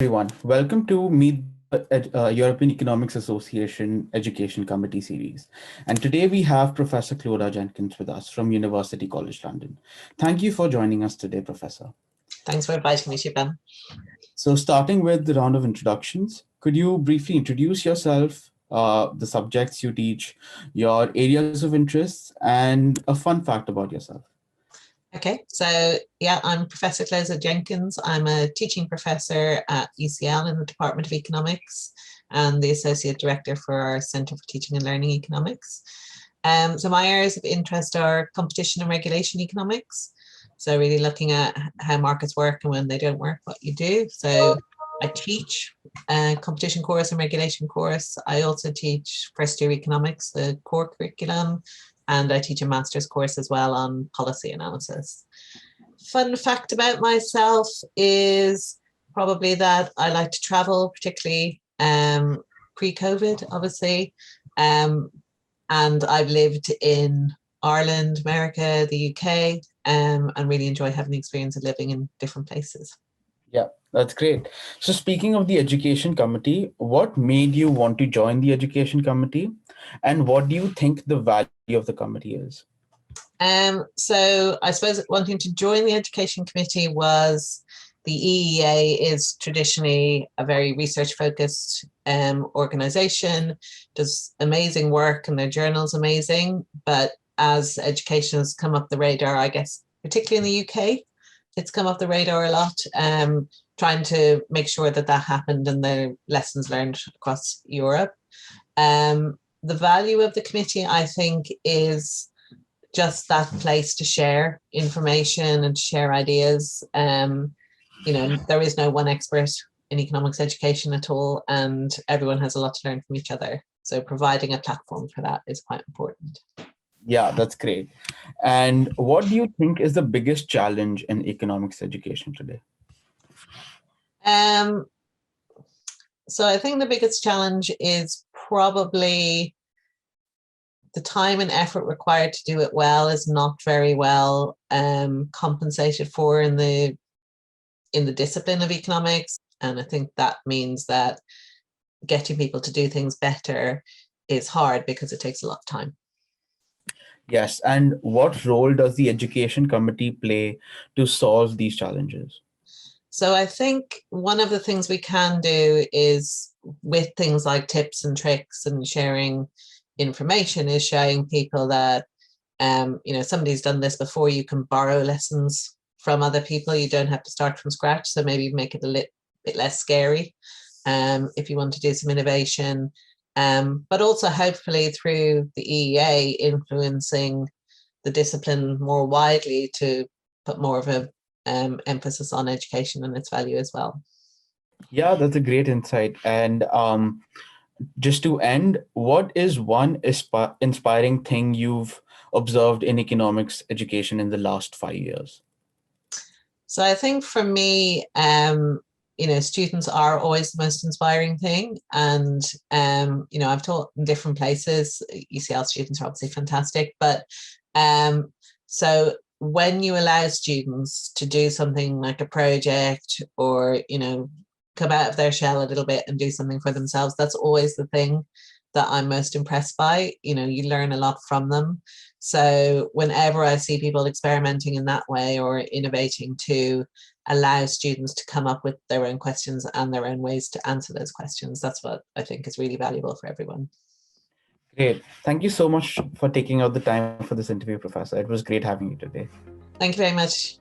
everyone. Welcome to Meet the European Economics Association Education Committee series. And today we have Professor Cloda Jenkins with us from University College London. Thank you for joining us today, Professor. Thanks for inviting me, Shiban. So starting with the round of introductions, could you briefly introduce yourself, the subjects you teach, your areas of interest, and a fun fact about yourself? Okay, so yeah, I'm Professor Cloda Jenkins. I'm a teaching professor at UCL in the Department of Economics and the Associate Director for our Centre for Teaching and Learning Economics. So my areas of interest are competition and regulation economics. So really looking at how markets work and when they don't work, what you do. So I teach a competition course and regulation course. I also teach first year economics, the core curriculum, and I teach a master's course as well on policy analysis. Fun fact about myself is probably that I like to travel, particularly pre-COVID, obviously. And I've lived in Ireland, America, the UK, and really enjoy having the experience of living in different places. Yeah, that's great. So speaking of the education committee, what made you want to join the education committee? And what do you think the value of the committee is? So I suppose wanting to join the education committee was the EEA is traditionally a very research focused organization, does amazing work and their journal's amazing. But as education has come up the radar, I guess, particularly in the UK, it's come up the radar a lot, trying to make sure that that happened and the lessons learned across Europe. The value of the committee, I think, is just that place to share information and to share ideas. You know, there is no one expert in economics education at all, and everyone has a lot to learn from each other. So providing a platform for that is quite important. Yeah, that's great. And what do you think is the biggest challenge in economics education today? So I think the biggest challenge is probably the time and effort required to do it well is not very well compensated for in the discipline of economics. And I think that means that getting people to do things better is hard because it takes a lot of time. Yes, and what role does the education committee play to solve these challenges? So I think one of the things we can do is with things like tips and tricks and sharing information is showing people that, you know, somebody's done this before, you can borrow lessons from other people. You don't have to start from scratch. So maybe make it a bit less scary if you want to do some innovation. But also hopefully through the EEA influencing the discipline more widely to put more of a emphasis on education and its value as well. Yeah, that's a great insight. And just to end, what is one inspiring thing you've observed in economics education in the last 5 years? So I think for me, you know, students are always the most inspiring thing. And, you know, I've taught in different places. UCL students are obviously fantastic. But so when you allow students to do something like a project or, you know, come out of their shell a little bit and do something for themselves, that's always the thing that I'm most impressed by. You know, you learn a lot from them. So whenever I see people experimenting in that way or innovating to allow students to come up with their own questions and their own ways to answer those questions, that's what I think is really valuable for everyone. Great. Thank you so much for taking out the time for this interview, Professor. It was great having you today. Thank you very much.